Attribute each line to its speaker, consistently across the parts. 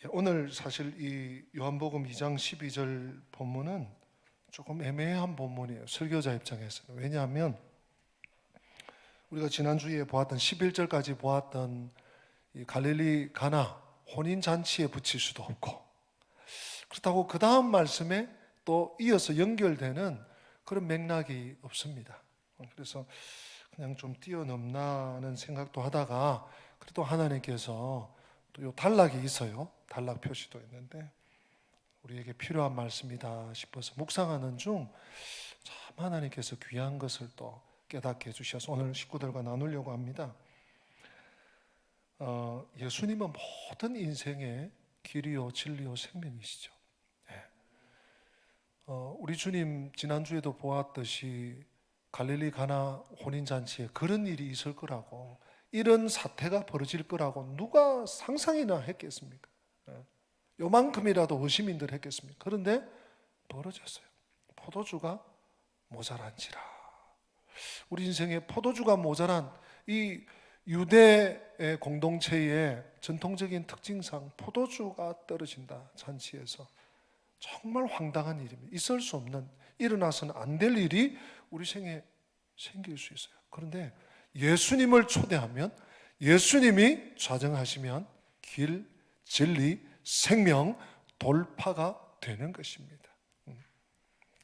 Speaker 1: 오늘 사실 이 요한복음 2장 12절 본문은 조금 애매한 본문이에요. 설교자 입장에서는. 왜냐하면 우리가 지난주에 보았던 11절까지 보았던 이 갈릴리 가나 혼인잔치에 붙일 수도 없고, 그렇다고 그 다음 말씀에 또 이어서 연결되는 그런 맥락이 없습니다. 그래서 그냥 좀 뛰어넘나는 생각도 하다가, 그래도 하나님께서 또 요 단락이 있어요. 단락 표시도 있는데 우리에게 필요한 말씀이다 싶어서 묵상하는 중 참 하나님께서 귀한 것을 또 깨닫게 해주셔서 오늘 식구들과 나누려고 합니다. 예수님은 모든 인생의 길이요 진리요 생명이시죠. 우리 주님 지난주에도 보았듯이 갈릴리 가나 혼인잔치에 그런 일이 있을 거라고, 이런 사태가 벌어질 거라고 누가 상상이나 했겠습니까? 요만큼이라도 의심인들 했겠습니까? 그런데 벌어졌어요. 포도주가 모자란지라. 우리 인생에 포도주가 모자란 이 유대의 공동체의 전통적인 특징상 포도주가 떨어진다. 잔치에서 정말 황당한 일입니다. 있을 수 없는, 일어나서는 안 될 일이 우리 생에 생길 수 있어요. 그런데 예수님을 초대하면, 예수님이 좌정하시면 길, 진리, 생명, 돌파가 되는 것입니다.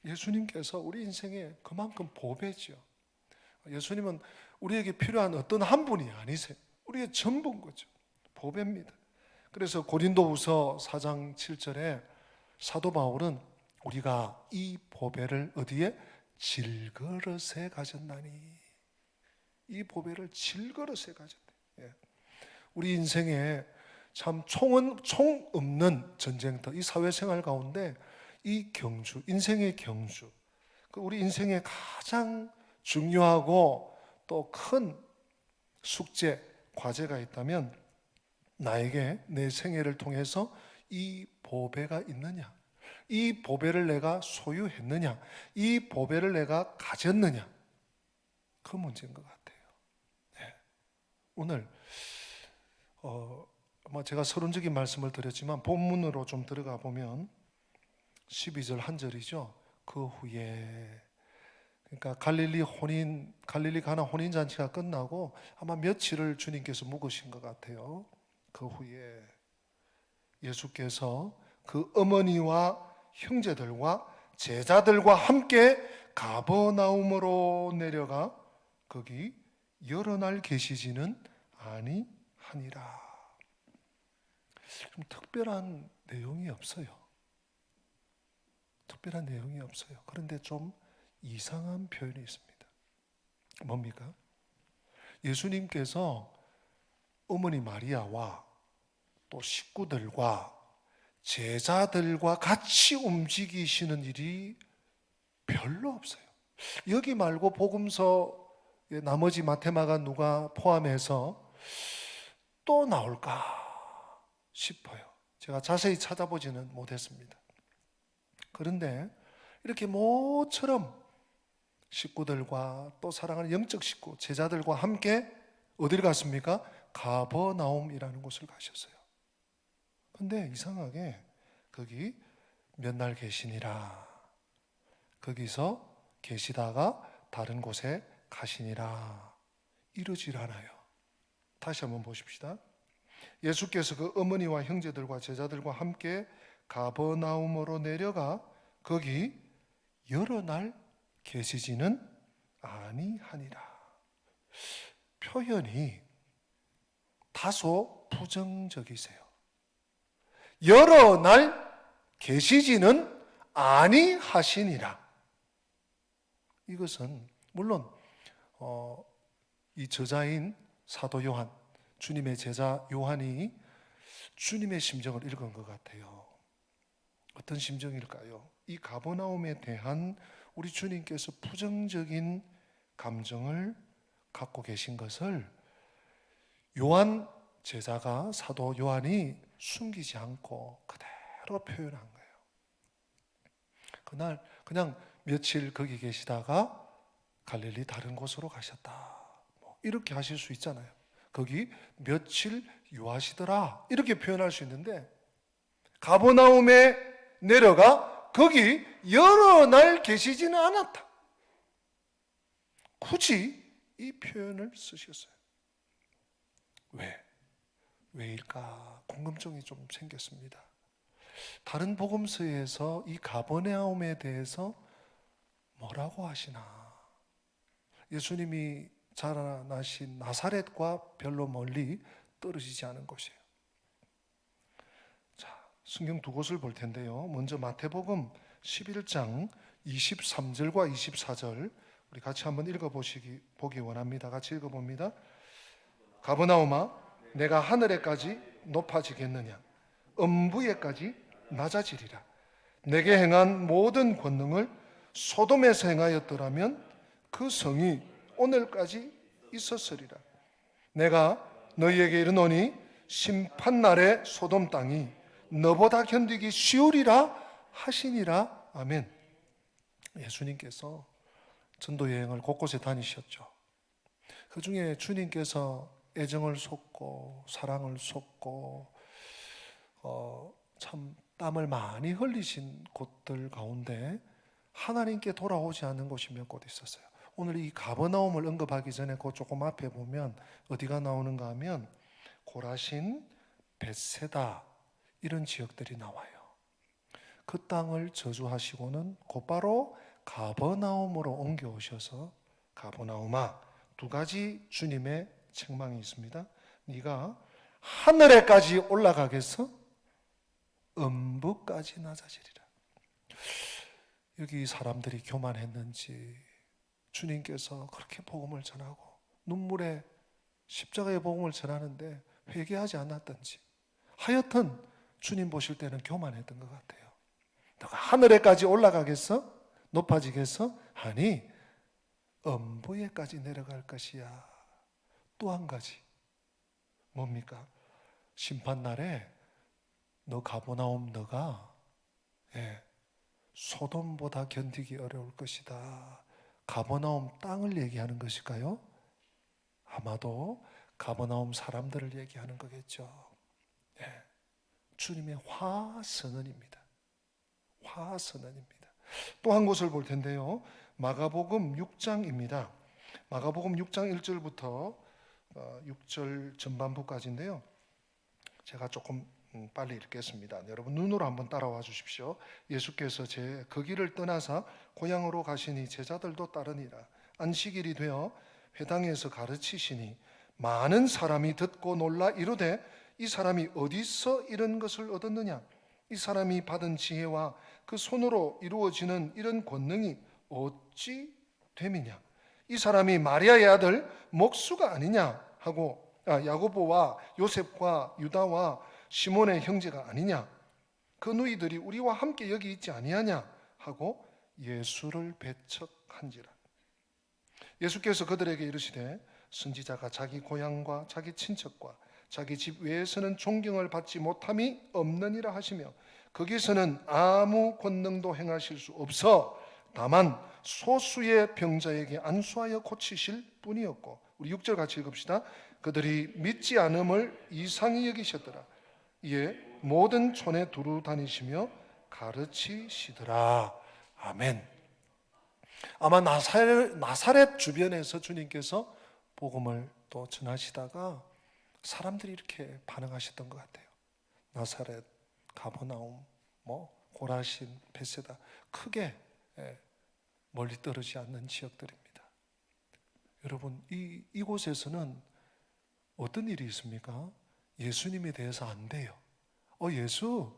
Speaker 1: 예수님께서 우리 인생에 그만큼 보배죠. 예수님은 우리에게 필요한 어떤 한 분이 아니세요. 우리의 전부인 거죠. 보배입니다. 그래서 고린도후서 4장 7절에 사도 바울은 우리가 이 보배를 어디에? 질그릇에 가졌나니. 이 보배를 질그릇에 가졌대. 우리 인생에 참 총 없는 전쟁터, 이 사회생활 가운데 이 경주, 인생의 경주, 우리 인생의 가장 중요하고 또 큰 숙제, 과제가 있다면 나에게 내 생애를 통해서 이 보배가 있느냐, 이 보배를 내가 소유했느냐, 이 보배를 내가 가졌느냐, 그 문제인 것 같아요. 오늘 제가 서론적인 말씀을 드렸지만 본문으로 좀 들어가 보면 12절 한 절이죠. 그 후에, 그러니까 갈릴리 가나 혼인 잔치가 끝나고 아마 며칠을 주님께서 묵으신 것 같아요. 그 후에 예수께서 그 어머니와 형제들과 제자들과 함께 가버나움으로 내려가 거기 여러 날 계시지는 아니하니라. 좀 특별한 내용이 없어요. 특별한 내용이 없어요. 그런데 좀 이상한 표현이 있습니다. 뭡니까? 예수님께서 어머니 마리아와 또 식구들과 제자들과 같이 움직이시는 일이 별로 없어요. 여기 말고 복음서의 나머지 마태마가 누가 포함해서 또 나올까 싶어요. 제가 자세히 찾아보지는 못했습니다. 그런데 이렇게 모처럼 식구들과 또 사랑하는 영적 식구, 제자들과 함께 어디를 갔습니까? 가버나움이라는 곳을 가셨어요. 근데 이상하게 거기 몇 날 계시니라. 거기서 계시다가 다른 곳에 가시니라. 이러질 않아요. 다시 한번 보십시다. 예수께서 그 어머니와 형제들과 제자들과 함께 가버나움으로 내려가 거기 여러 날 계시지는 아니하니라. 표현이 다소 부정적이세요. 여러 날 계시지는 아니하시니라. 이것은 물론 이 저자인 사도 요한, 주님의 제자 요한이 주님의 심정을 읽은 것 같아요. 어떤 심정일까요? 이 가버나움에 대한 우리 주님께서 부정적인 감정을 갖고 계신 것을 요한 제자가, 사도 요한이 숨기지 않고 그대로 표현한 거예요. 그날 그냥 며칠 거기 계시다가 갈릴리 다른 곳으로 가셨다, 이렇게 하실 수 있잖아요. 거기 며칠 유하시더라 이렇게 표현할 수 있는데 가버나움에 내려가 거기 여러 날 계시지는 않았다. 굳이 이 표현을 쓰셨어요. 왜일까? 궁금증이 좀 생겼습니다. 다른 복음서에서 이 가버나움에 대해서 뭐라고 하시나? 예수님이 자라나신 나사렛과 별로 멀리 떨어지지 않은 곳이에요. 자, 성경 두 곳을 볼 텐데요. 먼저 마태복음 11장 23절과 24절 우리 같이 한번 보기 원합니다. 같이 읽어봅니다. 가버나움아, 내가 하늘에까지 높아지겠느냐? 음부에까지 낮아지리라. 내게 행한 모든 권능을 소돔에서 행하였더라면 그 성이 오늘까지 있었으리라. 내가 너희에게 이르노니 심판날에 소돔 땅이 너보다 견디기 쉬우리라 하시니라. 아멘. 예수님께서 전도 여행을 곳곳에 다니셨죠. 그 중에 주님께서 애정을 쏟고 사랑을 쏟고 참 땀을 많이 흘리신 곳들 가운데 하나님께 돌아오지 않는 곳이 몇 곳 있었어요. 오늘 이 가버나움을 언급하기 전에 그 조금 앞에 보면 어디가 나오는가 하면 고라신, 벳세다 이런 지역들이 나와요. 그 땅을 저주하시고는 곧바로 가버나움으로 옮겨오셔서 가버나움아, 두 가지 주님의 책망이 있습니다. 네가 하늘에까지 올라가겠어? 음부까지 낮아지리라. 여기 사람들이 교만했는지 주님께서 그렇게 복음을 전하고 눈물에 십자가의 복음을 전하는데 회개하지 않았던지 하여튼 주님 보실 때는 교만했던 것 같아요. 너가 하늘에까지 올라가겠어? 높아지겠어? 아니 음부에까지 내려갈 것이야. 또 한 가지 뭡니까? 심판날에 너 가버나움 너가 소돔보다 견디기 어려울 것이다. 가버나움 땅을 얘기하는 것일까요? 아마도 가버나움 사람들을 얘기하는 거겠죠. 주님의 화선언입니다. 화선언입니다. 또 한 곳을 볼 텐데요. 마가복음 6장입니다. 마가복음 6장 1절부터 6절 전반부까지인데요. 제가 조금 빨리 읽겠습니다. 여러분 눈으로 한번 따라와 주십시오. 예수께서 그 길을 떠나사 고향으로 가시니 제자들도 따르니라. 안식일이 되어 회당에서 가르치시니 많은 사람이 듣고 놀라 이르되 이 사람이 어디서 이런 것을 얻었느냐? 이 사람이 받은 지혜와 그 손으로 이루어지는 이런 권능이 어찌 됨이냐? 이 사람이 마리아의 아들 목수가 아니냐 하고 야고보와 요셉과 유다와 시몬의 형제가 아니냐? 그 누이들이 우리와 함께 여기 있지 아니하냐 하고 예수를 배척한지라. 예수께서 그들에게 이르시되 선지자가 자기 고향과 자기 친척과 자기 집 외에서는 존경을 받지 못함이 없느니라 하시며 거기서는 아무 권능도 행하실 수 없어 다만 소수의 병자에게 안수하여 고치실 뿐이었고, 우리 6절 같이 읽읍시다. 그들이 믿지 않음을 이상히 여기셨더라. 이에 모든 촌에 두루 다니시며 가르치시더라. 아멘. 아마 나사렛 주변에서 주님께서 복음을 또 전하시다가 사람들이 이렇게 반응하셨던 것 같아요. 나사렛, 가버나움, 고라신, 벳세다 크게 멀리 떨어지지 않는 지역들입니다. 여러분 이곳에서는 어떤 일이 있습니까? 예수님에 대해서 안 돼요. 예수,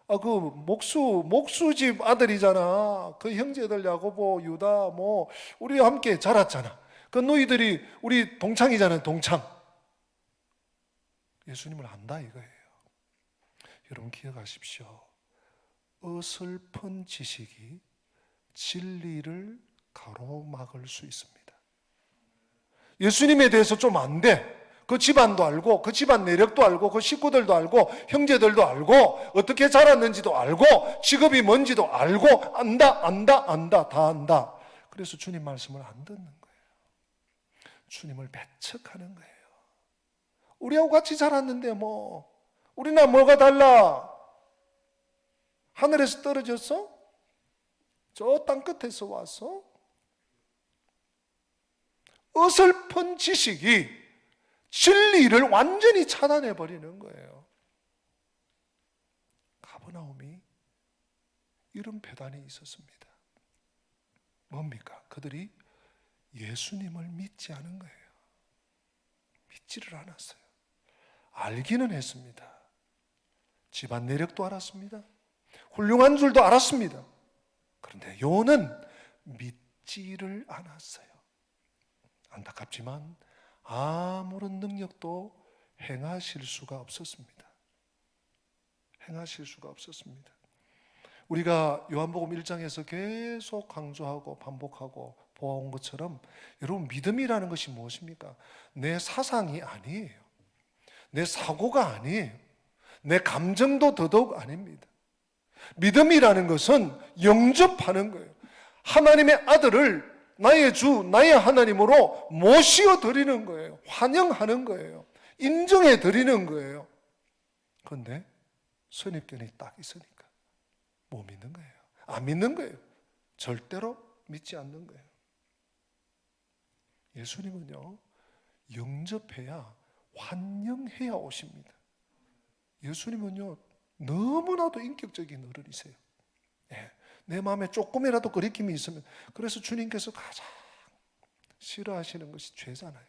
Speaker 1: 그 목수 집 아들이잖아. 그 형제들 야고보, 유다 우리 함께 자랐잖아. 그 너희들이 우리 동창이잖아, 동창. 예수님을 안다 이거예요. 여러분 기억하십시오. 어설픈 지식이 진리를 가로막을 수 있습니다. 예수님에 대해서 좀 안 돼. 그 집안도 알고, 그 집안 내력도 알고, 그 식구들도 알고, 형제들도 알고, 어떻게 자랐는지도 알고, 직업이 뭔지도 알고, 안다, 다 안다. 그래서 주님 말씀을 안 듣는 거예요. 주님을 배척하는 거예요. 우리하고 같이 자랐는데 우리나 뭐가 달라? 하늘에서 떨어져서 저 땅끝에서 와서 어설픈 지식이 진리를 완전히 차단해 버리는 거예요. 가버나움이 이런 배단이 있었습니다. 뭡니까? 그들이 예수님을 믿지 않은 거예요. 믿지를 않았어요. 알기는 했습니다. 집안 내력도 알았습니다. 훌륭한 줄도 알았습니다. 그런데 요는 믿지를 않았어요. 안타깝지만 아무런 능력도 행하실 수가 없었습니다. 행하실 수가 없었습니다. 우리가 요한복음 1장에서 계속 강조하고 반복하고 보아온 것처럼 여러분, 믿음이라는 것이 무엇입니까? 내 사상이 아니에요. 내 사고가 아니에요. 내 감정도 더더욱 아닙니다. 믿음이라는 것은 영접하는 거예요. 하나님의 아들을 나의 주, 나의 하나님으로 모시어 드리는 거예요. 환영하는 거예요. 인정해 드리는 거예요. 그런데 선입견이 딱 있으니까 못 믿는 거예요. 안 믿는 거예요. 절대로 믿지 않는 거예요. 예수님은요, 영접해야, 환영해야 오십니다. 예수님은요, 너무나도 인격적인 어른이세요. 내 마음에 조금이라도 거리낌이 있으면, 그래서 주님께서 가장 싫어하시는 것이 죄잖아요.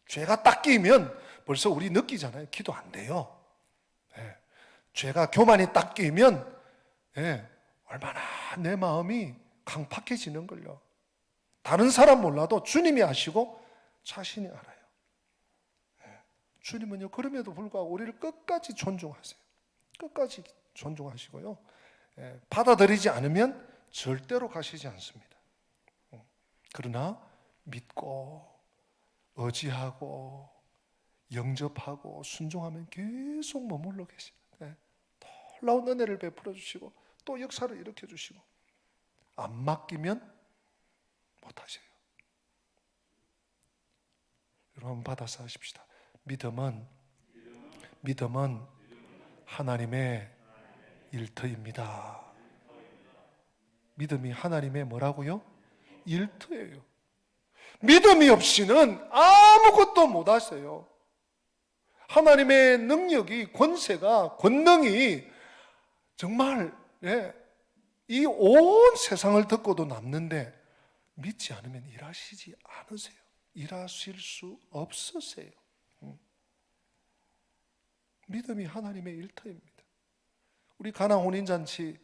Speaker 1: 죄가 딱 끼면 벌써 우리 느끼잖아요. 기도 안 돼요. 죄가 교만이 딱 끼면 얼마나 내 마음이 강팍해지는 걸요. 다른 사람 몰라도 주님이 아시고 자신이 알아요. 주님은요, 그럼에도 불구하고 우리를 끝까지 존중하세요. 끝까지 존중하시고요, 받아들이지 않으면 절대로 가시지 않습니다. 그러나 믿고 의지하고 영접하고 순종하면 계속 머물러 계십니다. 놀라운 은혜를 베풀어 주시고 또 역사를 일으켜 주시고, 안 맡기면 못하셔요. 여러분, 받아서 하십시다. 믿음은 하나님의 일터입니다. 믿음이 하나님의 뭐라고요? 일터예요. 믿음이 없이는 아무것도 못 하세요. 하나님의 능력이, 권세가, 권능이 정말 이 온 세상을 듣고도 남는데 믿지 않으면 일하시지 않으세요. 일하실 수 없으세요. 믿음이 하나님의 일터입니다. 우리 가나 혼인잔치,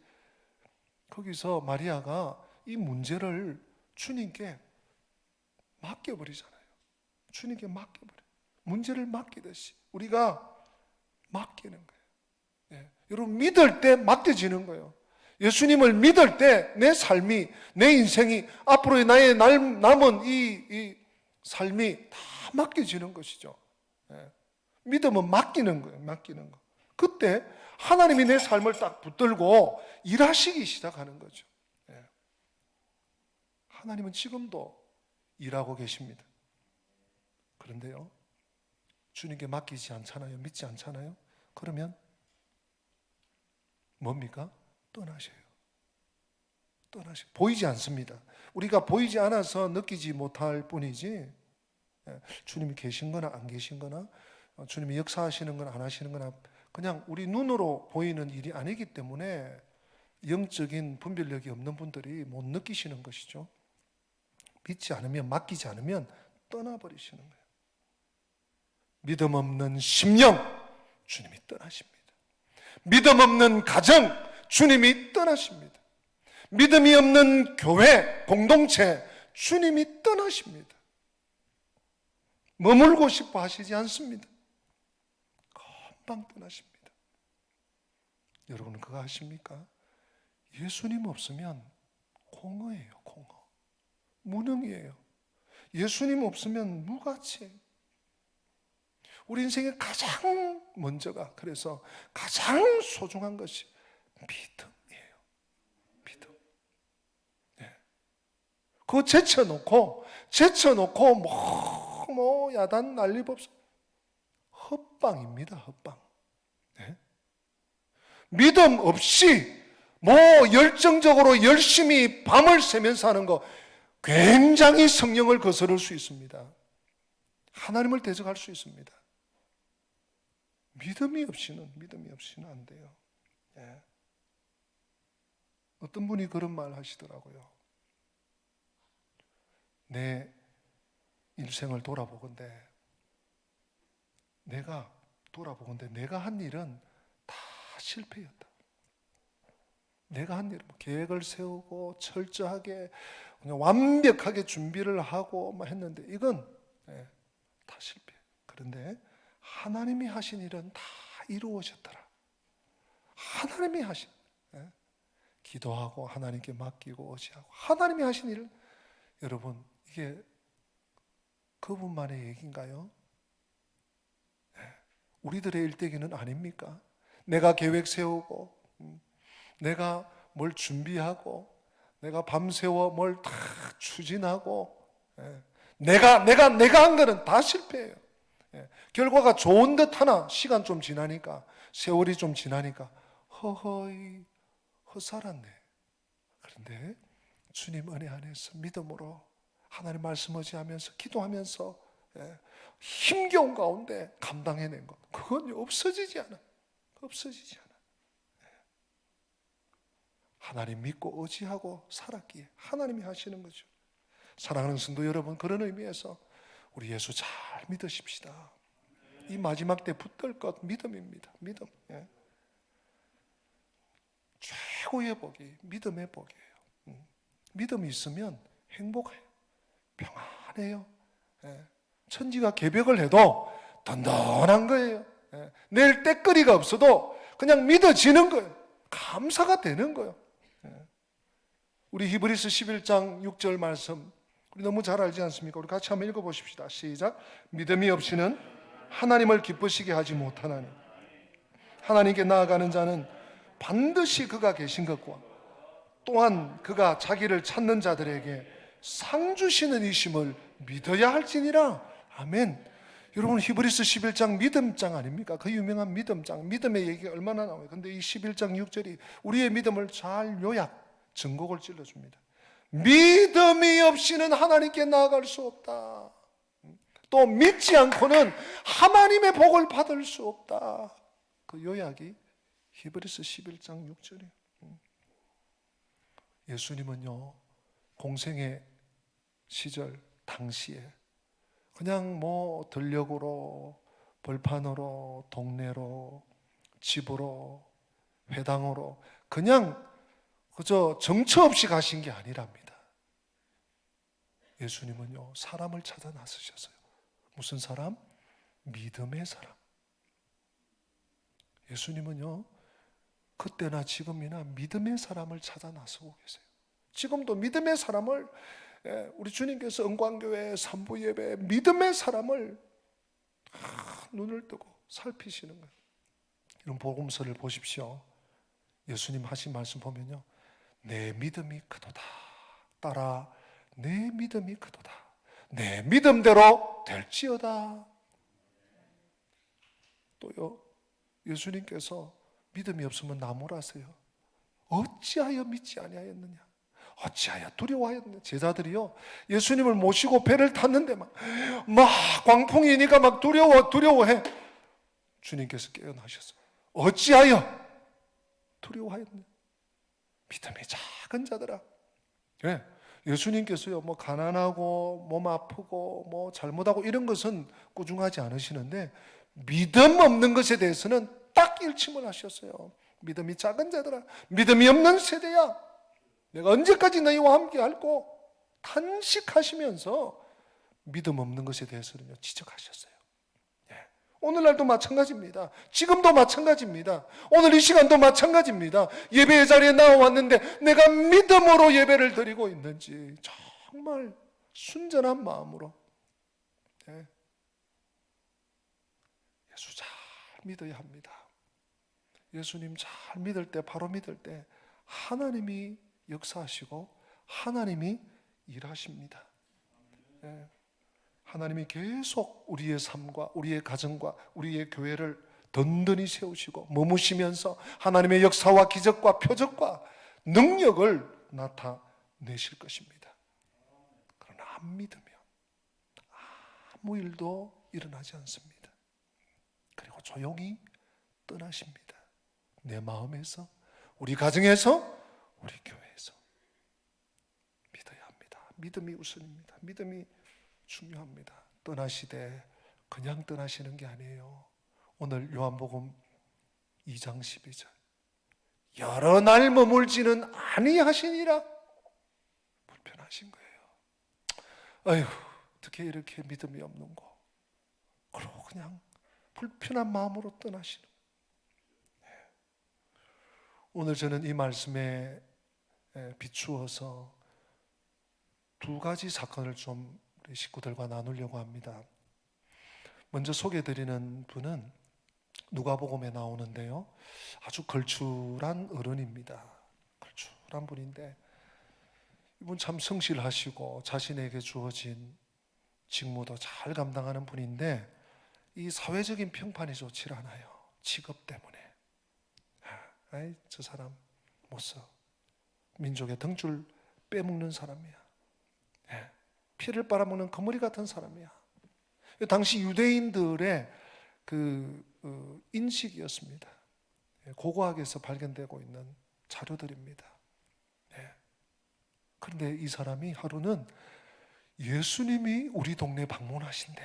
Speaker 1: 거기서 마리아가 이 문제를 주님께 맡겨버리잖아요. 주님께 맡겨버려요. 문제를 맡기듯이 우리가 맡기는 거예요. 여러분, 믿을 때 맡겨지는 거예요. 예수님을 믿을 때 내 삶이, 내 인생이, 앞으로의 나의 남은 이 삶이 다 맡겨지는 것이죠. 믿음은 맡기는 거예요. 맡기는 거. 그때 하나님이 내 삶을 딱 붙들고 일하시기 시작하는 거죠. 하나님은 지금도 일하고 계십니다. 그런데요, 주님께 맡기지 않잖아요. 믿지 않잖아요. 그러면 뭡니까? 떠나셔요. 보이지 않습니다. 우리가 보이지 않아서 느끼지 못할 뿐이지, 주님이 계신 거나 안 계신 거나, 주님이 역사하시는 거나 안 하시는 거나, 그냥 우리 눈으로 보이는 일이 아니기 때문에 영적인 분별력이 없는 분들이 못 느끼시는 것이죠. 믿지 않으면, 맡기지 않으면 떠나버리시는 거예요. 믿음 없는 심령, 주님이 떠나십니다. 믿음 없는 가정, 주님이 떠나십니다. 믿음이 없는 교회, 공동체, 주님이 떠나십니다. 머물고 싶어 하시지 않습니다. 금방 떠나십니다. 여러분은 그거 아십니까? 예수님 없으면 공허해요. 공허. 무능이에요. 예수님 없으면 무가치예요. 우리 인생의 가장 먼저가, 그래서 가장 소중한 것이 믿음이에요. 믿음. 그거 제쳐놓고 뭐 야단 난리법석, 헛방입니다. 헛방. 믿음 없이 뭐 열정적으로 열심히 밤을 새면서 하는 거 굉장히 성령을 거스를 수 있습니다. 하나님을 대적할 수 있습니다. 믿음이 없이는 안 돼요. 예. 어떤 분이 그런 말 하시더라고요. 내 일생을 돌아보건대 내가 한 일은 다 실패였다. 내가 한 일은 계획을 세우고 철저하게 그냥 완벽하게 준비를 하고 막 했는데 이건 다 실패. 그런데 하나님이 하신 일은 다 이루어졌더라. 하나님이 하신 기도하고 하나님께 맡기고 의지하고 하나님이 하신 일을 여러분 이게 그분만의 얘기인가요? 우리들의 일대기는 아닙니까? 내가 계획 세우고 내가 뭘 준비하고 내가 밤새워 뭘 다 추진하고 내가 한 거는 다 실패예요. 결과가 좋은 듯 하나 시간 좀 지나니까 세월이 좀 지나니까 허허이 헛살았네. 그런데 주님 은혜 안에서 믿음으로 하나님 말씀 의지하면서 기도하면서 힘겨운 가운데 감당해낸 것 그건 없어지지 않아. 하나님 믿고 의지하고 살았기에 하나님이 하시는 거죠. 사랑하는 성도 여러분, 그런 의미에서 우리 예수 잘 믿으십시다. 이 마지막 때 붙들 것 믿음입니다. 믿음. 최고의 복이 믿음의 복이에요. 믿음이 있으면 행복해요. 평안해요. 천지가 개벽을 해도 든든한 거예요. 내일 때거리가 없어도 그냥 믿어지는 거예요. 감사가 되는 거예요. 우리 히브리서 11장 6절 말씀 우리 너무 잘 알지 않습니까? 우리 같이 한번 읽어보십시다. 시작. 믿음이 없이는 하나님을 기쁘시게 하지 못하나니 하나님께 나아가는 자는 반드시 그가 계신 것과 또한 그가 자기를 찾는 자들에게 상 주시는 이심을 믿어야 할지니라. 아멘. 여러분 히브리서 11장 믿음장 아닙니까? 그 유명한 믿음장, 믿음의 얘기가 얼마나 나와요. 근데 이 11장 6절이 우리의 믿음을 잘 요약, 증곡을 찔러줍니다. 믿음이 없이는 하나님께 나아갈 수 없다. 또 믿지 않고는 하나님의 복을 받을 수 없다. 그 요약이 히브리서 11장 6절이에요. 예수님은요 공생의 시절 당시에 그냥 뭐 들녘으로 벌판으로 동네로 집으로 회당으로 그냥 그저 정처 없이 가신 게 아니랍니다. 예수님은요 사람을 찾아 나서셨어요. 무슨 사람? 믿음의 사람. 예수님은요 그때나 지금이나 믿음의 사람을 찾아 나서고 계세요. 지금도 믿음의 사람을 우리 주님께서 은광교회 산부예배 믿음의 사람을 눈을 뜨고 살피시는 거예요. 이런 복음서를 보십시오. 예수님 하신 말씀 보면요 내 믿음이 크도다. 따라 내 믿음이 크도다. 내 믿음대로 될지어다. 또요 예수님께서 믿음이 없으면 나무라세요. 어찌하여 믿지 아니하였느냐? 어찌하여 두려워하였느냐? 제자들이요 예수님을 모시고 배를 탔는데 막 광풍이니까 막 두려워해. 주님께서 깨어나셨어요. 어찌하여 두려워하였느냐? 믿음이 작은 자들아. 예수님께서요 뭐 가난하고 몸 아프고 뭐 잘못하고 이런 것은 꾸중하지 않으시는데 믿음 없는 것에 대해서는 딱 일침을 하셨어요. 믿음이 작은 자들아, 믿음이 없는 세대야, 내가 언제까지 너희와 함께 할고 탄식하시면서 믿음 없는 것에 대해서는요 지적하셨어요. 오늘날도 마찬가지입니다. 지금도 마찬가지입니다. 오늘 이 시간도 마찬가지입니다. 예배의 자리에 나와왔는데 내가 믿음으로 예배를 드리고 있는지 정말 순전한 마음으로 예수 잘 믿어야 합니다. 예수님 잘 믿을 때, 바로 믿을 때 하나님이 역사하시고 하나님이 일하십니다. 하나님이 계속 우리의 삶과 우리의 가정과 우리의 교회를 든든히 세우시고 머무시면서 하나님의 역사와 기적과 표적과 능력을 나타내실 것입니다. 그러나 안 믿으면 아무 일도 일어나지 않습니다. 그리고 조용히 떠나십니다. 내 마음에서, 우리 가정에서, 우리 교회에서. 믿어야 합니다. 믿음이 우선입니다. 믿음이 중요합니다. 떠나시되 그냥 떠나시는 게 아니에요. 오늘 요한복음 2장 12절 여러 날 머물지는 아니하시니라. 불편하신 거예요. 아휴, 어떻게 이렇게 믿음이 없는 거. 그러고 그냥 불편한 마음으로 떠나시는. 오늘 저는 이 말씀에 비추어서 두 가지 사건을 좀 우리 식구들과 나누려고 합니다. 먼저 소개해드리는 분은 누가복음에 나오는데요, 아주 걸출한 어른입니다. 걸출한 분인데 이분 참 성실하시고 자신에게 주어진 직무도 잘 감당하는 분인데 이 사회적인 평판이 좋지 않아요. 직업 때문에. 아이, 저 사람 못 써. 민족의 등줄 빼먹는 사람이야. 피를 빨아먹는 거머리 같은 사람이야. 당시 유대인들의 인식이었습니다. 고고학에서 발견되고 있는 자료들입니다. 그런데 이 사람이 하루는 예수님이 우리 동네 방문하신대.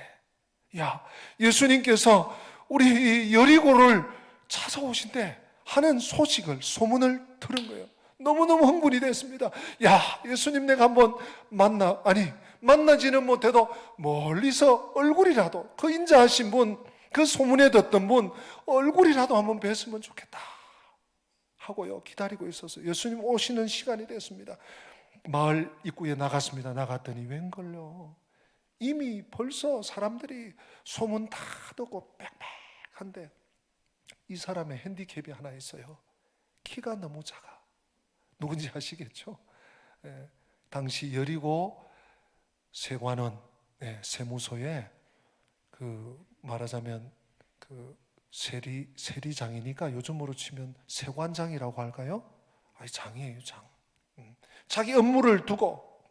Speaker 1: 야, 예수님께서 우리 여리고를 찾아오신대 하는 소문을 들은 거예요. 너무너무 흥분이 됐습니다. 야, 예수님 내가 한번 만나지는 못해도 멀리서 얼굴이라도, 그 인자하신 분, 그 소문에 듣던 분 얼굴이라도 한번 뵀으면 좋겠다 하고요, 기다리고 있어서 예수님 오시는 시간이 됐습니다. 마을 입구에 나갔습니다. 나갔더니 웬걸요, 이미 벌써 사람들이 소문 다 듣고 빽빽한데 이 사람의 핸디캡이 하나 있어요. 키가 너무 작아. 누군지 아시겠죠? 당시 여리고 세관원, 세무소에 말하자면 세리장이니까 요즘으로 치면 세관장이라고 할까요? 아니, 장이에요, 장. 자기 업무를 두고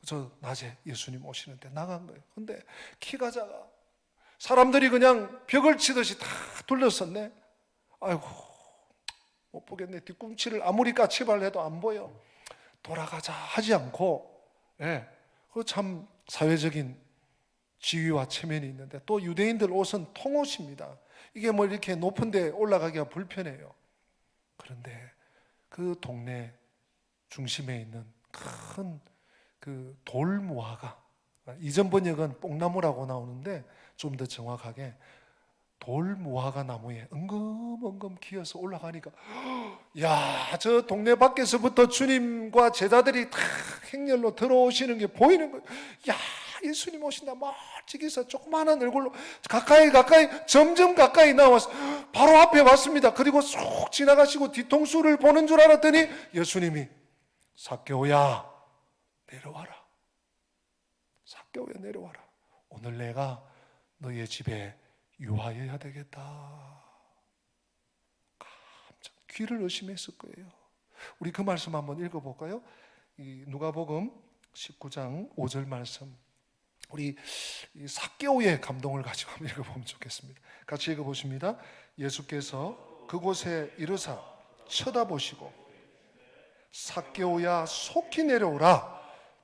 Speaker 1: 저 낮에 예수님 오시는데 나간 거예요. 근데 키가 작아. 사람들이 그냥 벽을 치듯이 다 둘러섰네. 아이고, 못 보겠네. 뒤꿈치를 아무리 까치발해도 안 보여. 돌아가자 하지 않고, 그 참 사회적인 지위와 체면이 있는데, 또 유대인들 옷은 통옷입니다. 이게 뭐 이렇게 높은 데 올라가기가 불편해요. 그런데 그 동네 중심에 있는 큰 돌무화가, 이전 번역은 뽕나무라고 나오는데 좀 더 정확하게 돌무화과 나무에 엉금엉금 기어서 올라가니까, 야, 저 동네 밖에서부터 주님과 제자들이 다 행렬로 들어오시는 게 보이는 거예요. 야, 예수님 오신다. 멀찍이서 조그마한 얼굴로 가까이 점점 가까이 나와서 바로 앞에 왔습니다. 그리고 쑥 지나가시고 뒤통수를 보는 줄 알았더니 예수님이 삭개오야 내려와라. 삭개오야 내려와라. 오늘 내가 너의 집에 유하여야 되겠다. 깜짝 귀를 의심했을 거예요. 우리 그 말씀 한번 읽어볼까요? 이 누가복음 19장 5절 말씀, 우리 삭개오의 감동을 가지고 한번 읽어보면 좋겠습니다. 같이 읽어보십니다. 예수께서 그곳에 이르사 쳐다보시고 삭개오야 속히 내려오라.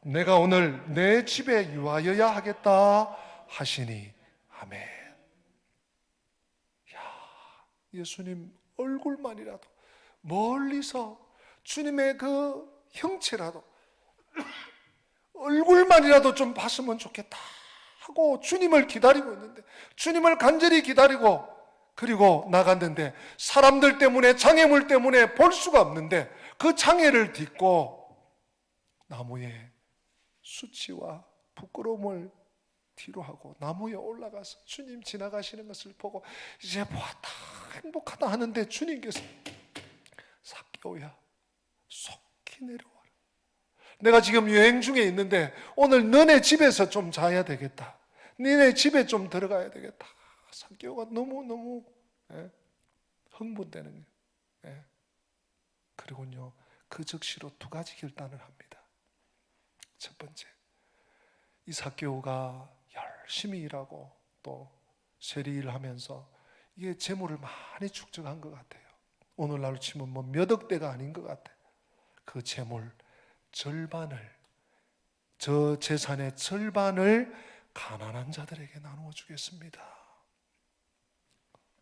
Speaker 1: 내가 오늘 내 집에 유하여야 하겠다 하시니 아멘. 예수님 얼굴만이라도, 멀리서 주님의 그 형체라도, 얼굴만이라도 좀 봤으면 좋겠다 하고 주님을 기다리고 있는데, 주님을 간절히 기다리고 그리고 나갔는데 사람들 때문에, 장애물 때문에 볼 수가 없는데 그 장애를 딛고 나무에 수치와 부끄러움을 뒤로 하고 나무에 올라가서 주님 지나가시는 것을 보고 이제 보았다, 행복하다 하는데 주님께서 삭개오야 속히 내려와라. 내가 지금 여행 중에 있는데 오늘 너네 집에서 좀 자야 되겠다. 너네 집에 좀 들어가야 되겠다 삭개오가 너무너무 흥분되는 거예요. 그리고요, 그 즉시로 두 가지 결단을 합니다. 첫 번째, 이 삭개오가 열심히 일하고 또 세리를 하면서 이게 재물을 많이 축적한 것 같아요. 오늘날로 치면 뭐 몇 억대가 아닌 것 같아요. 그 재물 절반을, 저 재산의 절반을 가난한 자들에게 나누어 주겠습니다.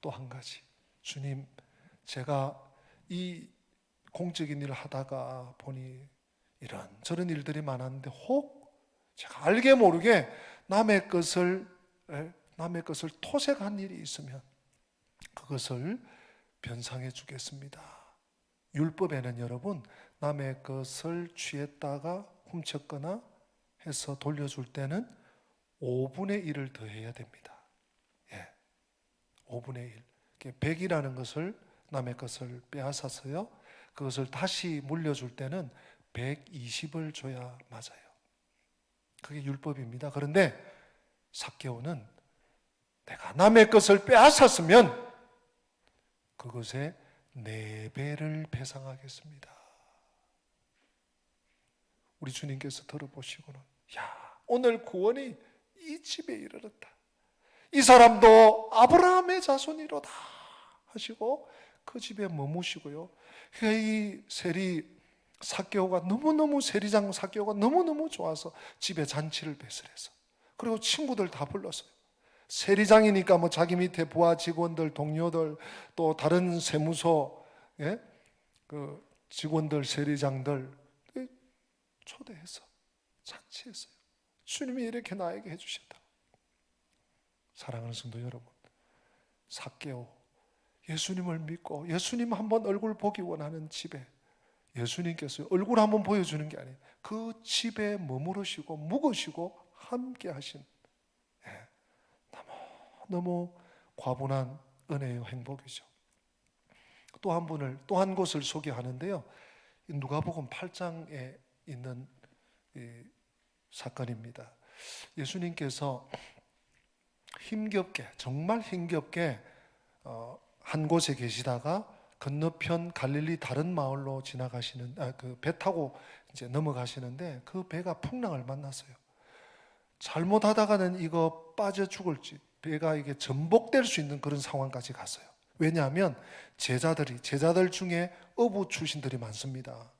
Speaker 1: 또 한 가지, 주님, 제가 이 공적인 일을 하다가 보니 이런 저런 일들이 많았는데 혹 제가 알게 모르게 남의 것을 토색한 일이 있으면 그것을 변상해 주겠습니다. 율법에는 여러분, 남의 것을 취했다가 훔쳤거나 해서 돌려줄 때는 5분의 1을 더해야 됩니다. 5분의 1. 100이라는 것을, 남의 것을 빼앗아서요, 그것을 다시 물려줄 때는 120을 줘야 맞아요. 그게 율법입니다. 그런데 삭개오는 내가 남의 것을 빼앗았으면 그것의 4배를 배상하겠습니다. 우리 주님께서 들어보시고는, 야, 오늘 구원이 이 집에 이르렀다. 이 사람도 아브라함의 자손이로다 하시고 그 집에 머무시고요. 이 세리 삭개오가 너무너무, 세리장 삭개오가 너무너무 좋아서 집에 잔치를 배설해서, 그리고 친구들 다 불렀어요. 세리장이니까 뭐 자기 밑에 부하 직원들, 동료들, 또 다른 세무서 그 직원들, 세리장들 초대해서 잔치했어요. 주님이 이렇게 나에게 해주셨다. 사랑하는 성도 여러분, 삭개오, 예수님을 믿고 예수님 한번 얼굴 보기 원하는 집에 예수님께서 얼굴 한번 보여주는 게 아니에요. 그 집에 머무르시고 묵으시고 함께 하신, 너무 과분한 은혜의 행복이죠. 또 한 분을, 또 한 곳을 소개하는데요, 누가복음 8장에 있는 이 사건입니다. 예수님께서 힘겹게, 정말 힘겹게 한 곳에 계시다가 건너편 갈릴리 다른 마을로 지나가시는, 그 배 타고 이제 넘어가시는데 그 배가 풍랑을 만났어요. 잘못하다가는 이거 빠져 죽을지, 배가 이게 전복될 수 있는 그런 상황까지 갔어요. 왜냐하면 제자들 중에 어부 출신들이 많습니다.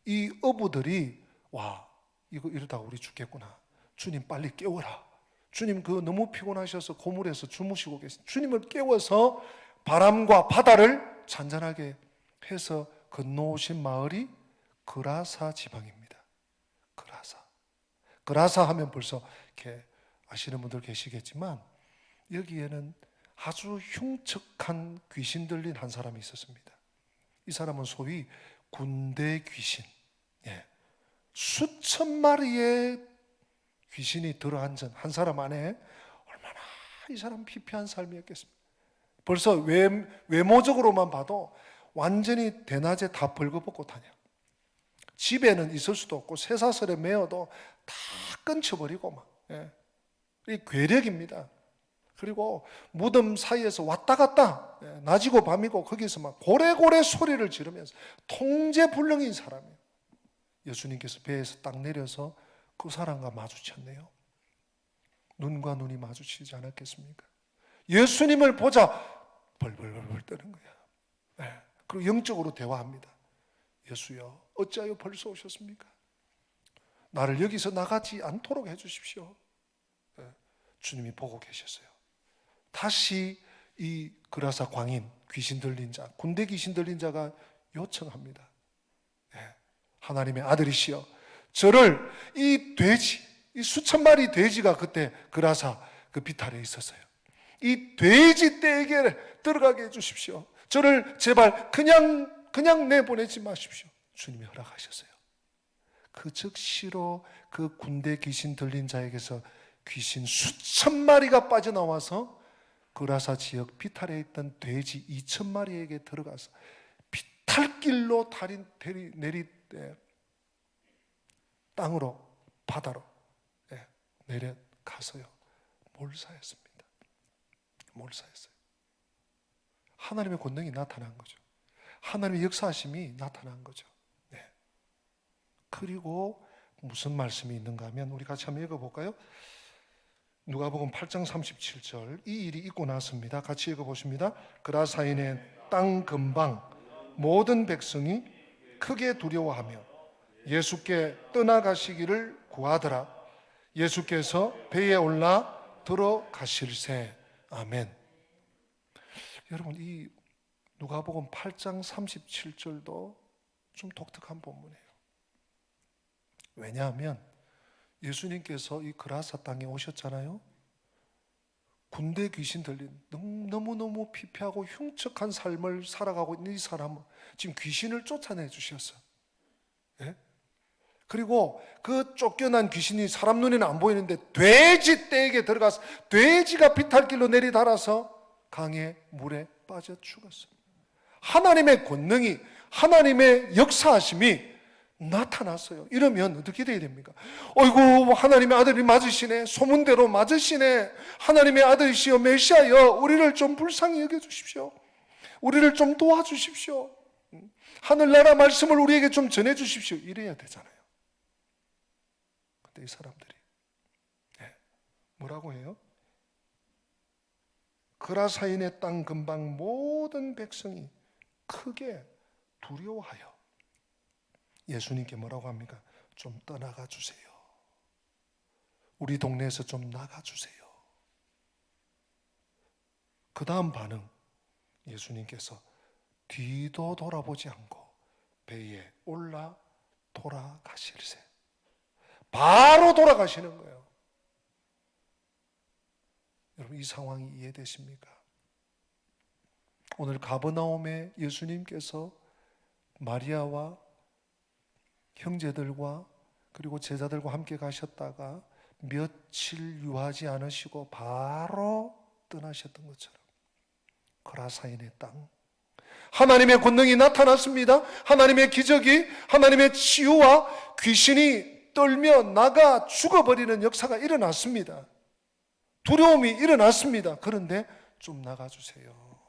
Speaker 1: 이 어부들이, 와, 이거 이러다가 우리 죽겠구나, 주님 빨리 깨워라, 주님 그 너무 피곤하셔서 고물에서 주무시고 계신 주님을 깨워서 바람과 바다를 잔잔하게 해서 건너오신 마을이 그라사 지방입니다. 그라사 하면 벌써 이렇게 아시는 분들 계시겠지만, 여기에는 아주 흉측한 귀신 들린 한 사람이 있었습니다. 이 사람은 소위 군대 귀신, 수천 마리의 귀신이 들어앉은 한 사람 안에 얼마나 이 사람 피폐한 삶이었겠습니까? 벌써 외모적으로만 봐도 완전히 대낮에 다 벌거벗고 다녀. 집에는 있을 수도 없고 쇠사슬에 매어도 다 끊쳐버리고 막, 이 괴력입니다. 그리고 무덤 사이에서 왔다 갔다, 낮이고 밤이고 거기서 막 고래고래 소리를 지르면서 통제불능인 사람이에요. 예수님께서 배에서 딱 내려서 그 사람과 마주쳤네요. 눈과 눈이 마주치지 않았겠습니까? 예수님을 보자 벌벌벌 떠는 거야. 그리고 영적으로 대화합니다. 예수여, 어찌하여 벌써 오셨습니까? 나를 여기서 나가지 않도록 해주십시오. 주님이 보고 계셨어요. 다시 이 그라사 광인, 귀신 들린 자, 군대 귀신 들린 자가 요청합니다. 하나님의 아들이시여, 저를 이 돼지, 이 수천 마리 돼지가 그때 그라사 그 비탈에 있었어요. 이 돼지 떼에게 들어가게 해주십시오. 저를 제발 그냥 내보내지 마십시오. 주님이 허락하셨어요. 그 즉시로 그 군대 귀신 들린 자에게서 귀신 수천 마리가 빠져나와서 그라사 지역 비탈에 있던 돼지 2,000마리에게 들어가서 비탈길로 내리 땅으로, 바다로 내려가서요 몰사했습니다. 몰사했어요. 하나님의 권능이 나타난 거죠. 하나님의 역사하심이 나타난 거죠. 네. 그리고 무슨 말씀이 있는가 하면 우리 같이 한번 읽어볼까요? 누가복음 8장 37절, 이 일이 있고 나서입니다. 같이 읽어보십니다. 그라사인의 땅 근방 모든 백성이 크게 두려워하며 예수께 떠나가시기를 구하더라. 예수께서 배에 올라 들어가실세. 아멘. 여러분, 이 누가복음 8장 37절도 좀 독특한 본문이에요. 왜냐하면 예수님께서 이 그라사 땅에 오셨잖아요. 군대 귀신 들린 너무너무 피폐하고 흉측한 삶을 살아가고 있는 이 사람은 지금 귀신을 쫓아내 주셨어요. 예? 그리고 그 쫓겨난 귀신이 사람 눈에는 안 보이는데 돼지 떼에게 들어가서 돼지가 비탈길로 내리달아서 강의 물에 빠져 죽었어요. 하나님의 권능이, 하나님의 역사하심이 나타났어요. 이러면 어떻게 돼야 됩니까? 어이구, 하나님의 아들이 맞으시네, 소문대로 맞으시네, 하나님의 아들이시여 메시아여 우리를 좀 불쌍히 여겨주십시오, 우리를 좀 도와주십시오, 하늘나라 말씀을 우리에게 좀 전해주십시오, 이래야 되잖아요. 근데 이 사람들이 뭐라고 해요? 그라사인의 땅 근방 모든 백성이 크게 두려워하여 예수님께 뭐라고 합니까? 좀 떠나가 주세요. 우리 동네에서 좀 나가 주세요. 그 다음 반응, 예수님께서 뒤도 돌아보지 않고 배에 올라 돌아가실세. 바로 돌아가시는 거예요. 여러분, 이 상황이 이해되십니까? 오늘 가버나움에 예수님께서 마리아와 형제들과 그리고 제자들과 함께 가셨다가 며칠 유하지 않으시고 바로 떠나셨던 것처럼 그라사인의 땅, 하나님의 권능이 나타났습니다. 하나님의 기적이, 하나님의 치유와 귀신이 떨며 나가 죽어버리는 역사가 일어났습니다. 두려움이 일어났습니다. 그런데 좀 나가주세요.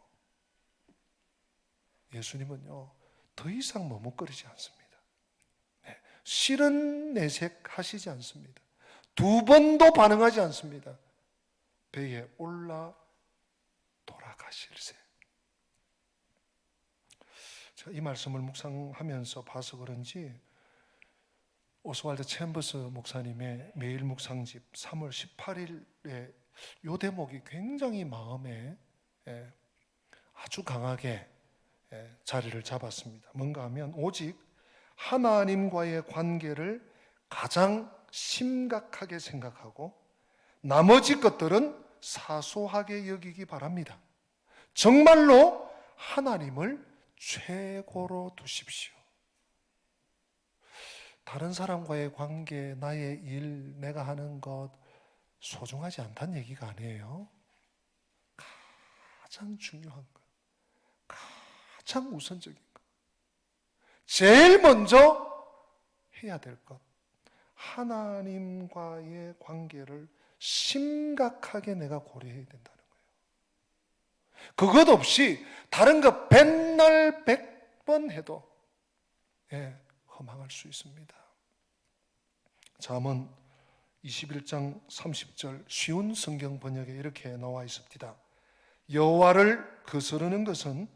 Speaker 1: 예수님은요, 더 이상 머뭇거리지 않습니다. 실은 내색하시지 않습니다. 두 번도 반응하지 않습니다. 배에 올라 돌아가실세. 제가 이 말씀을 묵상하면서 봐서 그런지 오스왈드 챔버스 목사님의 매일 묵상집 3월 18일에 이 대목이 굉장히 마음에 아주 강하게 자리를 잡았습니다. 뭔가 하면 오직 하나님과의 관계를 가장 심각하게 생각하고 나머지 것들은 사소하게 여기기 바랍니다. 정말로 하나님을 최고로 두십시오. 다른 사람과의 관계, 나의 일, 내가 하는 것 소중하지 않다는 얘기가 아니에요. 가장 중요한 것, 가장 우선적인 것, 제일 먼저 해야 될 것, 하나님과의 관계를 심각하게 내가 고려해야 된다는 거예요. 그것 없이 다른 거 백날 100번 해도 허망할 수 있습니다. 잠언 21장 30절 쉬운 성경 번역에 이렇게 나와 있습니다. 여호와를 거스르는 것은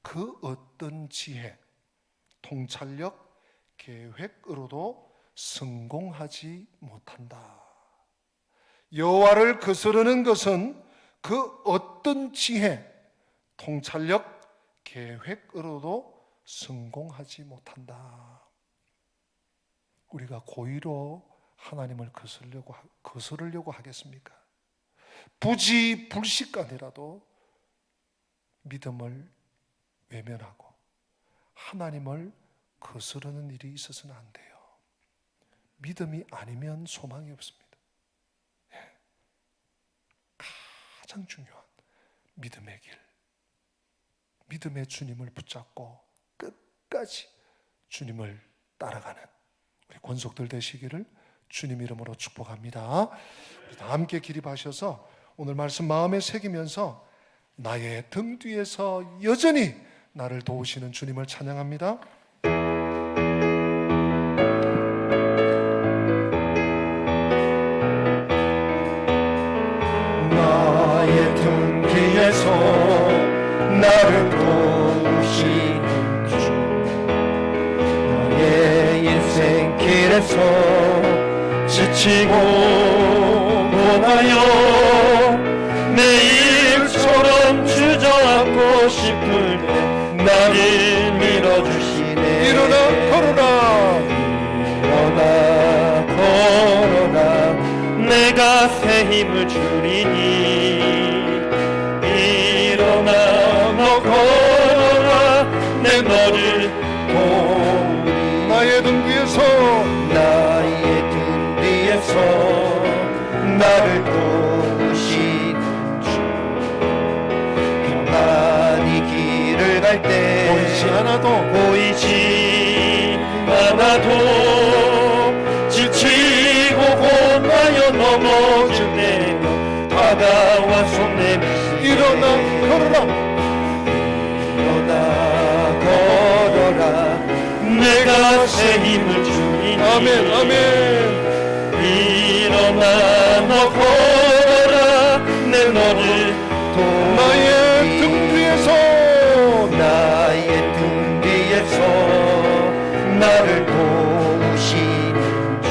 Speaker 1: 그 어떤 지혜, 통찰력, 계획으로도 성공하지 못한다. 여호와를 거스르는 것은 그 어떤 지혜, 통찰력, 계획으로도 성공하지 못한다. 우리가 고의로 하나님을 거스르려고 하겠습니까? 부지불식간이라도 믿음을 외면하고 하나님을 거스르는 일이 있어서는 안 돼요. 믿음이 아니면 소망이 없습니다. 가장 중요한 믿음의 길, 믿음의 주님을 붙잡고 끝까지 주님을 따라가는 우리 권속들 되시기를 주님 이름으로 축복합니다. 우리 다 함께 기립하셔서 오늘 말씀 마음에 새기면서 나의 등 뒤에서 여전히 나를 도우시는 주님을 찬양합니다.
Speaker 2: 나의 등 뒤에서 나를 도우시는 주, 나의 인생 길에서 지치고 원하여 매일처럼 주저앉고 싶을 때 나를 밀어주시네.
Speaker 1: 일어나 걸어라,
Speaker 2: 일어나 걸어라, 내가 새 힘을 주리니. 일어나 너 걸어라, 내 너를 도우리.
Speaker 1: 나의 등 뒤에서
Speaker 2: 나의 등 뒤에서 나를 도우시는 주, 평안히 길을 갈 때 보이지 않아도 지치고 혼나여 넘어질 때면 다가와 손 내미시네.
Speaker 1: 일어나 걸어라,
Speaker 2: 일어나 걸어라, 내가 새 힘을 주리니.
Speaker 1: 아멘 아멘.
Speaker 2: 일어나 너 걸어라, 내 너를 도우리.
Speaker 1: 나의 등 뒤에서
Speaker 2: 나의 등 뒤에서 나를 도우시는 주,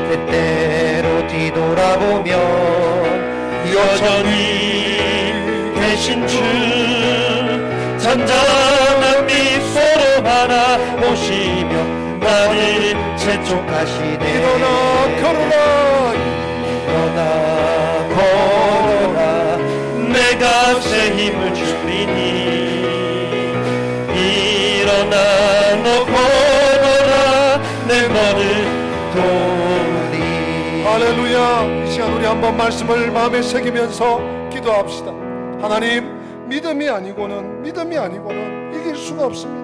Speaker 2: 때때로 뒤돌아보면 여전히 계신 주, 잔잔한 미소로 바라보시며 나를 재촉하시네.
Speaker 1: 일어나 걸어라,
Speaker 2: 일어나 걸어라, 내가 새 힘을 주리니. 일어나 너 걸어라, 내 너를 도우리.
Speaker 1: 할렐루야. 이 시간 우리 한번 말씀을 마음에 새기면서 기도합시다. 하나님, 믿음이 아니고는 이길 수가 없습니다.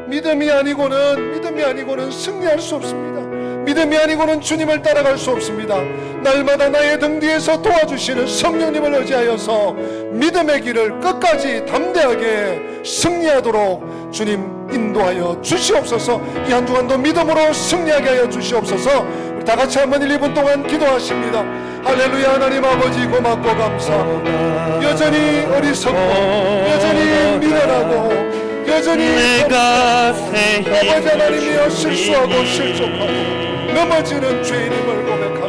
Speaker 1: 믿음이 아니고는 승리할 수 없습니다. 믿음이 아니고는 주님을 따라갈 수 없습니다. 날마다 나의 등 뒤에서 도와주시는 성령님을 의지하여서 믿음의 길을 끝까지 담대하게 승리하도록 주님 인도하여 주시옵소서. 이 한 주간도 믿음으로 승리하게 하여 주시옵소서. 우리 다 같이 한번 1, 2분 동안 기도하십니다. 할렐루야. 하나님 아버지 고맙고 감사합니다. 여전히 어리석고 여전히 미련하고 여전히
Speaker 2: 내가 새
Speaker 1: 아버지 하나님이여
Speaker 2: 힘을
Speaker 1: 실수하고 실족하고 넘어지는 죄인임을 고백합니다.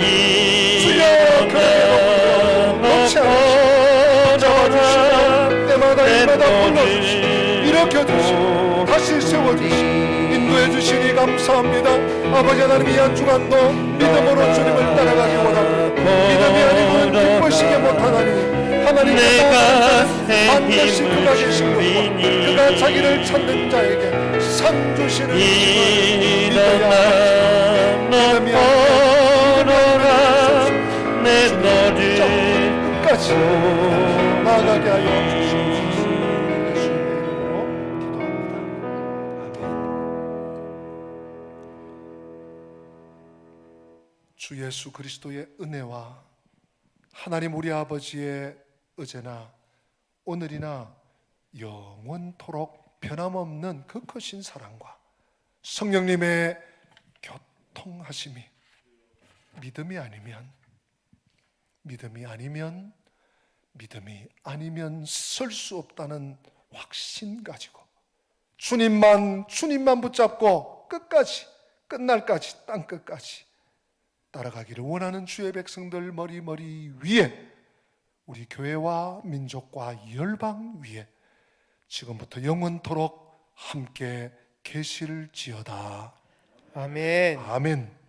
Speaker 1: 주여 그의 법으로 놓지 않으시고 잡아주시고 때마다 일마다 불러주시고 일으켜주시고 다시 세워주시고 인도해주시니 감사합니다. 아버지 하나님, 이 한 주간도 믿음으로 주님을 따라가기 원합니다. 믿음이 아니고는 기쁘시게 못하나니 하나님께서 반드시 그가 계신 곳과 그가 자기를 찾는 자에게 상 주시는 주님을 믿어야
Speaker 2: 믿음이 걸어라, 내 너를
Speaker 1: 끝까지 나아가게 하여 주시옵소서. 예수님의 이름으로 기도합니다. 주 예수 그리스도의 은혜와 하나님 우리 아버지의 어제나 오늘이나 영원토록 변함없는 그 크신 사랑과 성령님의 교통하심이 믿음이 아니면 설 수 없다는 확신 가지고 주님만 붙잡고 끝까지 끝날까지 땅끝까지 따라가기를 원하는 주의 백성들 머리 위에 우리 교회와 민족과 열방 위에 지금부터 영원토록 함께 계실지어다.
Speaker 2: 아멘.
Speaker 1: 아멘.